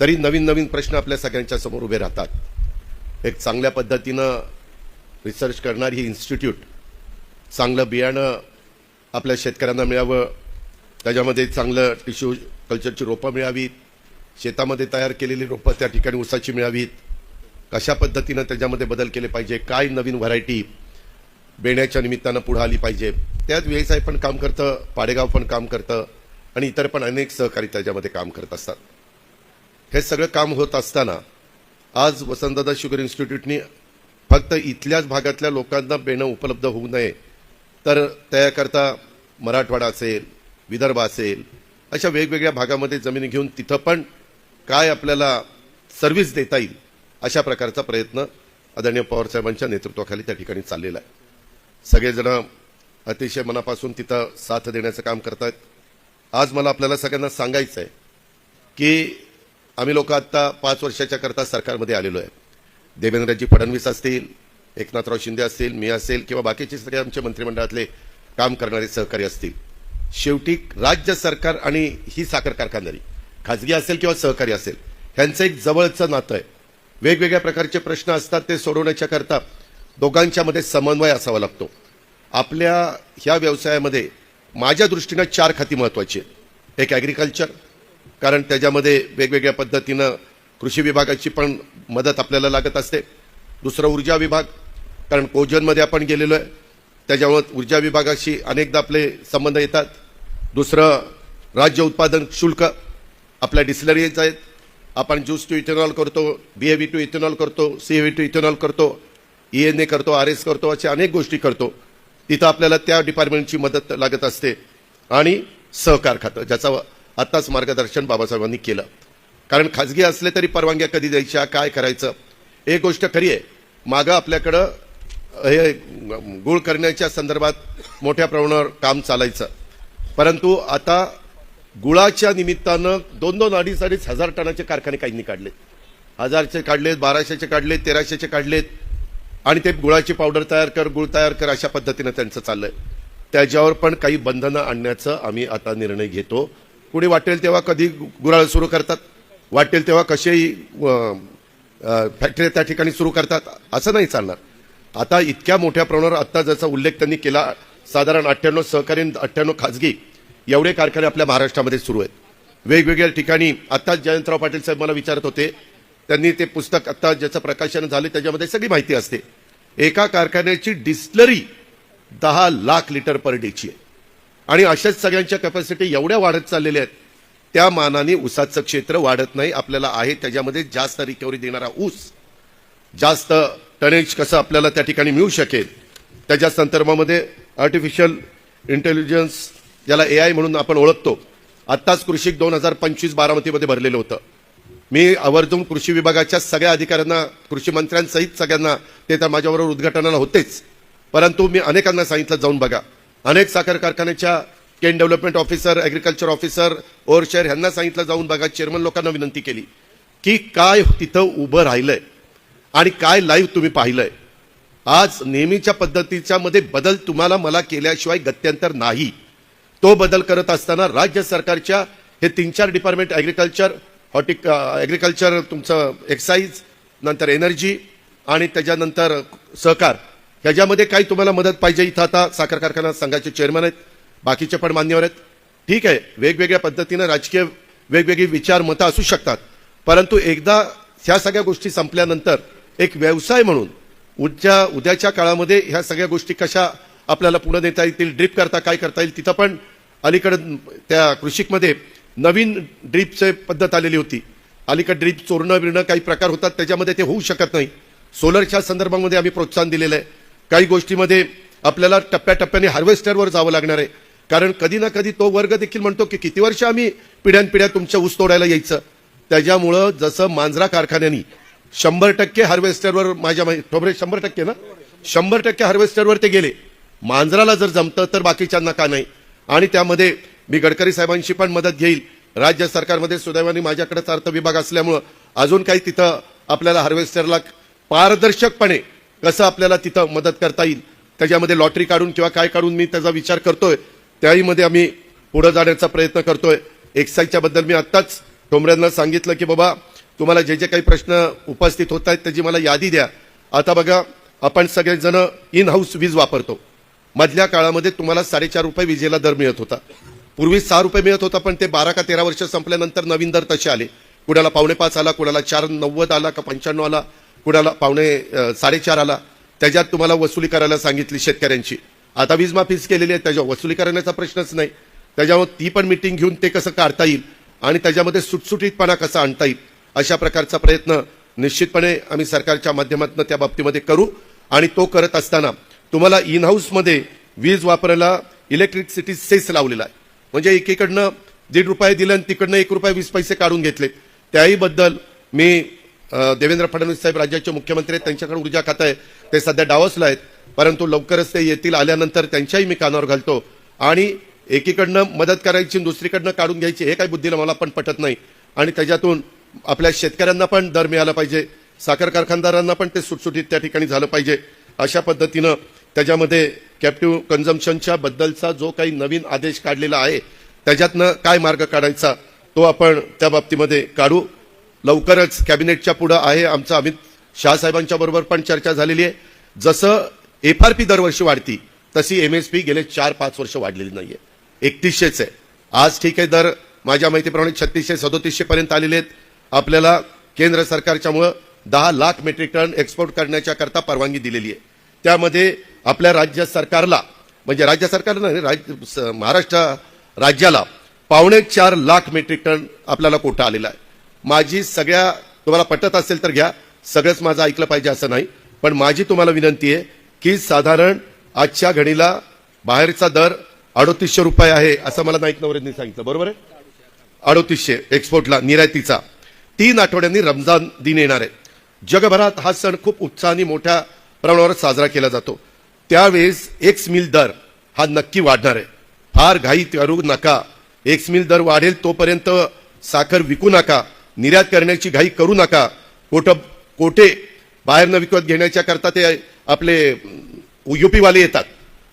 तरी नवीन नवीन प्रश्न आपल्या सगळ्यांच्या समोर उभे राहतात। एक चांगल्या पद्धतीनं रिसर्च करणारी ही इन्स्टिट्यूट, चांगलं बियाणं आपल्या शेतकऱ्यांना मिळावं, त्याच्यामध्ये चांगलं टिश्यू कल्चरची रोपं मिळावीत, शेतामध्ये तयार केलेली रोपं त्या ठिकाणी ऊसाची मिळावीत, कशा पद्धतीनं त्याच्यामध्ये बदल केले पाहिजे, काय नवीन व्हरायटी बेण्याच्या निमित्तानं पुढे आली पाहिजे, त्यात व्हीएसआय पण काम करतं, पाडेगाव पण काम करतं आणि इतर पण अनेक सहकारी त्याच्यामध्ये काम करत असतात। हे सगळं काम होत असताना आज वसंतदादा शुगर इन्स्टिट्यूटनी फक्त इथल्याच भागातल्या लोकांना बेणं उपलब्ध होऊ नये तर त्याकरता मराठवाडा असेल, विदर्भ असेल, अशा वेगवेगळ्या भागामध्ये जमिनी घेऊन तिथं पण काय आपल्याला सर्व्हिस देता येईल अशा प्रकारचा प्रयत्न आदरणीय पवारसाहेबांच्या नेतृत्वाखाली त्या ठिकाणी चाललेला आहे। सगळेजण अतिशय मनापासून तिथं साथ देण्याचं काम करतात। आज मला आपल्याला सगळ्यांना सांगायचं आहे की आम्ही लोक आता 5 वर्षाच्या करता सरकारमध्ये आलेलो आहे। देवेंद्रजी फडणवीस असतील, एकनाथराव शिंदे असतील, मी असेल किंवा बाकीचे सगळे आमच्या मंत्रिमंडळातले काम करणारे सहकारी असतील, शेवटी राज्य सरकार आणि ही साखर कारखानदारी खाजगी असेल किंवा सहकारी असेल ह्यांचं एक जवळचं नातं आहे। वेगवेगळ्या प्रकारचे प्रश्न असतात, ते सोडवण्याच्या करता दोघांच्या मध्ये समन्वय असावा लागतो। आपल्या ह्या व्यवसायामध्ये माझ्या दृष्टीने 4 खाती महत्त्वाची आहेत। एक ॲग्रिकल्चर, कारण त्याच्यामध्ये वेगवेगळ्या पद्धतीनं कृषी विभागाची पण मदत आपल्याला लागत असते। दुसरं ऊर्जा विभाग, कारण कोजनमध्ये आपण गेलेलो आहे, त्याच्यामुळे ऊर्जा विभागाशी अनेकदा आपले संबंध येतात। दुसरं राज्य उत्पादन शुल्क, आपल्या डिस्टिलरीज आहेत, आपण ज्यूस टू इथेनॉल करतो, बीएव्ही टू इथेनॉल करतो, सीएव्ही टू इथेनॉल करतो, ईएनए करतो, आरएस करतो, अशा अनेक गोष्टी करतो। तिथं आपल्याला त्या डिपार्टमेंटची मदत लागत असते। आणि सहकार खातं, ज्याचा आत्ताच मार्गदर्शन बाबासाहेबांनी केलं, कारण खाजगी असले तरी परवानग्या कधी द्यायच्या, काय करायचं, एक गोष्ट खरी आहे। मागं आपल्याकडं हे गुळ करण्याच्या संदर्भात मोठ्या प्रमाणावर काम चालायचं, परंतु आता गुळाच्या निमित्तानं 2-2, 2.5 हजार टनाचे कारखाने काहींनी काढलेत, 1000चे काढलेत, 1200चे काढलेत, 1300चे काढलेत, आणि ते गुळाची पावडर तयार कर, गुळ तयार कर, अशा पद्धतीनं त्यांचं चाललंय। त्याच्यावर पण काही बंधनं आणण्याचं आम्ही आता निर्णय घेतो। पुढे वाटेल तेव्हा कधी गुराळ सुरू करतात, वाटेल तेव्हा कसेही फॅक्टरी त्या ठिकाणी सुरू करतात, असं नाही चालणार। आता इतक्या मोठ्या प्रमाणावर आता जसा उल्लेख त्यांनी केला, साधारण 98 सहकारी, 98 खाजगी एवढे कारखाने आपल्या महाराष्ट्रामध्ये सुरू आहेत वेगवेगळ्या ठिकाणी। आता जयंतराव पाटील साहेब मला विचारत होते, त्यांनी ते पुस्तक आता ज्याचं प्रकाशन झाले त्याच्यामध्ये सगळी माहिती असते। एका कारखान्याची डिस्टिलरी 10 लाख लिटर पर डेची आहे, आणि अशाच सगळ्यांच्या कॅपॅसिटी एवढ्या वाढत चाललेल्या आहेत, त्या मानाने ऊसाचं क्षेत्र वाढत नाही। आपल्याला आहे त्याच्यामध्ये जास्त रिकव्हरी देणारा ऊस, जास्त टनेज कसं आपल्याला त्या ठिकाणी मिळू शकेल, त्याच्या संदर्भामध्ये आर्टिफिशियल इंटेलिजन्स, ज्याला एआय म्हणून आपण ओळखतो, आत्ताच कृषी 2025 बारामतीमध्ये भरलेलं होतं। मी आवर्जून कृषी विभागाच्या सगळ्या अधिकाऱ्यांना, कृषी मंत्र्यांसहित सगळ्यांना, ते तर माझ्याबरोबर उद्घाटनाला होतेच, परंतु मी अनेकांना सांगितलं जाऊन बघा। अनेक साखर कारखान्याच्या केन डेव्हलपमेंट ऑफिसर, ॲग्रिकल्चर ऑफिसर, ओव्हरशेअर ह्यांना सांगितलं जाऊन बघा, चेअरमन लोकांना विनंती केली की काय तिथं उभं राहिलंय आणि काय लाईव्ह तुम्ही पाहिलंय। आज नेहमीच्या पद्धतीच्या मध्ये बदल तुम्हाला मला केल्याशिवाय गत्यंतर नाही। तो बदल करत असताना राज्य सरकारच्या हे 3-4 डिपार्टमेंट, ॲग्रिकल्चर, ॲग्रिकल्चर, तुमचं एक्साईज, नंतर एनर्जी आणि त्याच्यानंतर सहकार, ह्याच्यामध्ये काही तुम्हाला मदत पाहिजे, इथं आता साखर कारखाना संघाचे चेअरमन आहेत, बाकीचे पण मान्यवर आहेत। ठीक आहे, वेगवेगळ्या पद्धतीनं राजकीय वेगवेगळी विचार मतं असू शकतात, परंतु एकदा ह्या सगळ्या गोष्टी संपल्यानंतर एक व्यवसाय म्हणून उद्याच्या काळामध्ये ह्या सगळ्या गोष्टी कशा आपल्याला पुढे नेता येतील, ड्रिप करता काय करता येईल, तिथं पण अलीकडे त्या कृषिकमध्ये नवीन ड्रिपचे पद्धत आलेली होती। अलीकडे ड्रिप चोरणं बिरणं काही प्रकार होतात, त्याच्यामध्ये ते होऊ शकत नाही। सोलरच्या संदर्भामध्ये आम्ही प्रोत्साहन दिलेलं आहे। काही गोष्टीमध्ये आपल्याला टप्प्याटप्प्याने हार्वेस्टरवर जावं लागणार आहे, कारण कधी ना कधी तो वर्ग देखील म्हणतो की किती वर्ष आम्ही पिढ्यानपिढ्या तुमच्या ऊस तोडायला यायचं। त्याच्यामुळं जसं मांजरा कारखान्यांनी 100% हार्वेस्टरवर, माझ्या 100% ना, 100% हार्वेस्टरवर ते गेले, मांजराला जर जमतं तर बाकीच्यांना का नाही। आणि त्यामध्ये मी गडकरी साहेबांची पण मदत घेईल। राज्य सरकारमध्ये सुदैवाने माझ्याकडेच अर्थ विभाग असल्यामुळं अजून काही तिथं आपल्याला हार्वेस्टरला पारदर्शकपणे कसं आपल्याला तिथं मदत करता येईल, त्याच्यामध्ये लॉटरी काढून किंवा काय काढून मी त्याचा विचार करतोय। त्याहीमध्ये आम्ही पुढे जाण्याचा प्रयत्न करतोय। एक्साईजच्या बद्दल मी आत्ताच ठोंबऱ्यांना सांगितलं की बाबा तुम्हाला जे जे काही प्रश्न उपस्थित होत आहेत त्याची मला यादी द्या. आता बघा, आपण सगळेजण इन हाऊस वीज वापरतो. मधल्या काळामध्ये तुम्हाला 4.5 रुपये विजेला दर मिळत होता. पूर्वी 6 रुपये मिळत होता, पण ते 12 का 13 वर्ष संपल्यानंतर नवीन दर तसे आले. कुणाला 5.5 आला, कुणाला 4.90 आला का 95 आला, कुणाला 4.5 आला. त्याच्यात तुम्हाला वसुली करायला सांगितली शेतकऱ्यांची. आता वीज माफीच केलेली आहे, त्याच्यावर वसुली करण्याचा प्रश्नच नाही. त्याच्यावर ती पण मीटिंग घेऊन ते कसं काढता येईल आणि त्याच्यामध्ये सुटसुटीतपणा कसा आणता येईल अशा प्रकारचा प्रयत्न निश्चितपणे आम्ही सरकारच्या माध्यमातून त्या बाबतीमध्ये करू. आणि तो करत असताना तुम्हाला इन हाऊसमध्ये वीज वापरायला इलेक्ट्रिसिटी सेस लावलेला आहे. म्हणजे एकीकडनं 1.5 रुपये दिले आणि तिकडनं 1 रुपये 20 पैसे काढून घेतले. त्याही बद्दल मी देवेंद्र फडणवीस साहेब राज्याचे मुख्यमंत्री आहेत, त्यांच्याकडे ऊर्जा खातं आहे, ते सध्या डावसला आहेत, परंतु लवकरच ते येतील. आल्यानंतर त्यांच्याही मी कानावर घालतो. आणि एकीकडनं मदत करायची दुसरीकडनं काढून घ्यायची हे काही बुद्धीला मला पण पटत नाही. आणि त्याच्यातून आपल्या शेतकऱ्यांना पण दर मिळाला पाहिजे, साखर कारखानदारांना पण ते सुटसुटीत त्या ठिकाणी झालं पाहिजे. अशा पद्धतीनं त्याच्यामध्ये कॅप्टिव्ह कन्झम्पशनच्या बद्दलचा जो काही नवीन आदेश काढलेला आहे त्याच्यातनं काय मार्ग काढायचा तो आपण त्या बाबतीमध्ये काढू. लवकरच कॅबिनेटच्या पुढे आहे आमचं अमित शाह साहेबांच्या बरोबर पण चर्चा झालेली आहे. जसं FRP दरवर्षी वाढती तशी MSP गेले 4-5 वर्ष वाढलेली नाहीये, 3100 आहे. आज ठीक आहे, दर माझ्या माहितीप्रमाणे 3600-3700 पर्यंत आलेले आहेत. आपल्याला केंद्र सरकारच्यामुळे 10 लाख मेट्रिक टन एक्सपोर्ट करण्याच्या करता परवानगी दिलेली आहे. त्यामध्ये आपल्या राज्य सरकारला, म्हणजे राज्य सरकारला नाही, महाराष्ट्र राज्याला 4.25 लाख मेट्रिक टन आपल्याला कोटा आलेला आहे. माझी सगळ्या, तुम्हाला पटत असेल तर घ्या, सगळंच माझं ऐकलं पाहिजे असं नाही, पण माझी तुम्हाला विनंती आहे की साधारण आजच्या घडीला बाहेरचा दर 3800 रुपये आहे असं मला नाईक नवरेंनी सांगितलं, बरोबर आहे? 3800 एक्सपोर्टला निर्यातीचा. 3 आठवड्यांनी रमजान दिन येणार आहे. जगभरात हा सण खूप उत्साहाने मोठ्या प्रमाणावर साजरा केला जातो. त्यावेळेस एक्स मिल दर हा नक्की वाढणार आहे. फार घाई करू नका. एक्स मिल दर वाढेल तोपर्यंत साखर विकू नका, निर्यात करण्याची घाई करू नका. कोठे बाहेरनं विकत घेण्याच्या करता ते आपले UP वाले येतात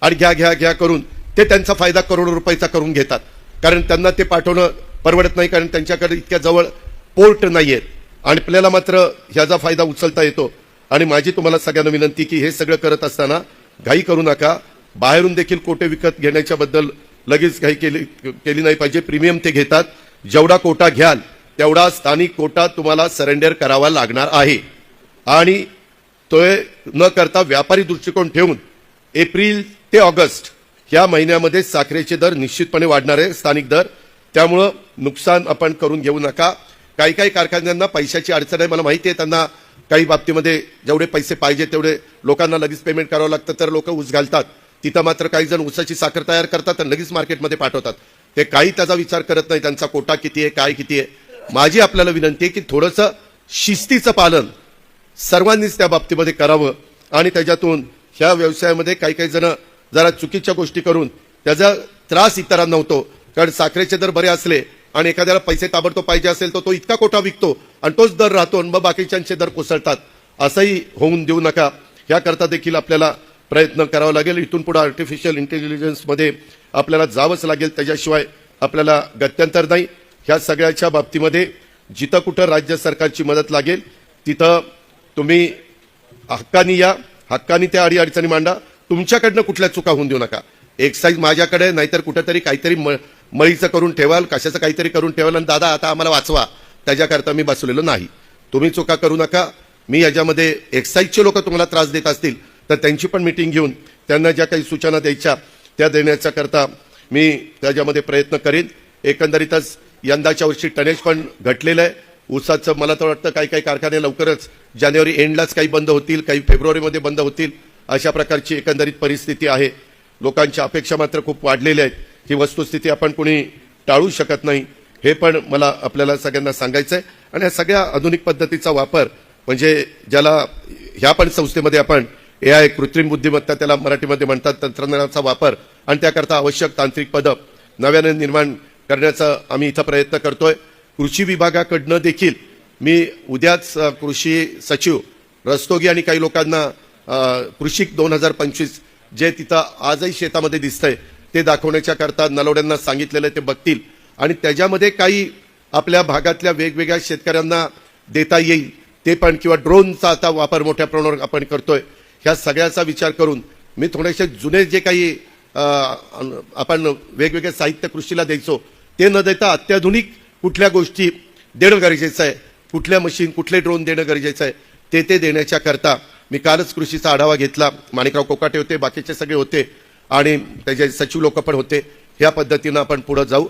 आणि घ्या घ्या घ्या करून ते त्यांचा फायदा करोडो रुपयाचा करून घेतात. कारण त्यांना ते पाठवणं परवडत नाही, कारण त्यांच्याकडे इतक्या जवळ पोर्ट नाहीयेत आणि आपल्याला मात्र ह्याचा फायदा उचलता येतो. आणि माझी तुम्हाला सगळ्यांना विनंती की हे सगळं करत असताना घाई करू नका. बाहेरून देखील कोटे विकत घेण्याच्या बद्दल लगेच घाई केली नाही पाहिजे. प्रीमियम ते घेतात. जेवढा कोटा घ्याल तेवढा स्थानिक कोटा तुम्हाला सरेंडर करावा लागणार आहे. आणि तो न करता व्यापारी दृष्टिकोन ठेवून एप्रिल ते ऑगस्ट या महिन्यामध्ये साखरेचे दर निश्चितपणे वाढणार आहे, स्थानिक दर. त्यामुळं नुकसान आपण करून घेऊ नका. काही काही कारखान्यांना पैशाची अडचण आहे, मला माहिती आहे. त्यांना काही बाबतीमध्ये जेवढे पैसे पाहिजे तेवढे लोकांना लगेच पेमेंट करावं लागतं, तर लोक ऊस घालतात. तिथं मात्र काही जण ऊसाची साखर तयार करतात आणि लगेच मार्केटमध्ये पाठवतात. ते काही त्याचा विचार करत नाही, त्यांचा कोटा किती आहे, काय किती आहे. माझी आपल्याला विनंती आहे की थोडंसं शिस्तीचं पालन सर्वांनीच त्या बाबतीमध्ये करावं. आणि त्याच्यातून ह्या व्यवसायामध्ये काही काही जण जरा चुकीच्या गोष्टी करून त्याचा त्रास इतरांना होतो. कारण साखरेचे दर बरे असले आणि एखाद्याला पैसे ताबडतोब पाहिजे असेल तर तो इतका कोटा विकतो आणि तोच दर राहतो आणि मग बाकीच्यांचे दर कोसळतात. असंही होऊन देऊ नका. याकरता देखील आपल्याला प्रयत्न करावा लागेल. इथून पुढे आर्टिफिशियल इंटेलिजन्समध्ये आपल्याला जावंच लागेल, त्याच्याशिवाय आपल्याला गत्यंतर नाही. ह्या सगळ्याच्या बाबतीमध्ये जिथं कुठं राज्य सरकारची मदत लागेल तिथं तुम्ही हक्कानी या, हक्कानी त्या अडीअडचणी मांडा. तुमच्याकडनं कुठल्या चुका होऊन देऊ नका. एक साईज माझ्याकडे, नाहीतर कुठेतरी काहीतरी मळीचं करून ठेवाल, कशाचं काहीतरी करून ठेवाल आणि दादा आता आम्हाला वाचवा, त्याच्याकरता मी बसलेलो नाही. तुम्ही चुका करू नका. मी याच्यामध्ये एक्साईजचे लोक तुम्हाला त्रास देत असतील तर त्यांची पण मीटिंग घेऊन त्यांना ज्या काही सूचना द्यायच्या त्या देण्याच्या करता मी त्याच्यामध्ये प्रयत्न करेन. एकंदरीतच यंदाच्या वर्षी टनेज पण घटलेलं आहे ऊसाचं. मला तर वाटतं काही काही कारखाने लवकरच जानेवारी एंडलाच काही बंद होतील, काही फेब्रुवारीमध्ये बंद होतील, अशा प्रकारची एकंदरीत परिस्थिती आहे. लोकांच्या अपेक्षा मात्र खूप वाढलेल्या आहेत. ही वस्तुस्थिती आपण कोणी टाळू शकत नाही, हे पण मला आपल्याला सगळ्यांना सांगायचं आहे. आणि या सगळ्या आधुनिक पद्धतीचा वापर, म्हणजे ज्याला ह्या पण संस्थेमध्ये आपण AI कृत्रिम बुद्धिमत्ता त्याला मराठीमध्ये म्हणतात, तंत्रज्ञानाचा वापर आणि त्याकरता आवश्यक तांत्रिक पदं नव्याने निर्माण करण्याचा आम्ही इथं प्रयत्न करतोय. कृषी विभागाकडनं देखील मी उद्याच कृषी सचिव रस्तोगी आणि काही लोकांना कृषी 2025 जे तिथं आजही शेतामध्ये दिसतंय ते दाखवण्याच्या करता नलवड्यांना सांगितलेलं ते बघतील. आणि त्याच्यामध्ये काही आपल्या भागातल्या वेगवेगळ्या शेतकऱ्यांना देता येईल ते पण, किंवा ड्रोनचा आता वापर मोठ्या प्रमाणावर आपण करतोय, ह्या सगळ्याचा विचार करून मी थोडेसे जुने जे काही आपण वेगवेगळे साहित्य कृषीला द्यायचो ते न देता अत्याधुनिक कुठल्या गोष्टी देणं गरजेचं आहे, कुठल्या मशीन कुठले ड्रोन देणं गरजेचं आहे ते देण्याच्या करता मी कालच कृषीचा आढावा घेतला. माणिकराव कोकाटे होते, बाकीचे सगळे होते आणि त्याचे सचिव लोक पण होते. ह्या पद्धतीनं आपण पुढे जाऊ.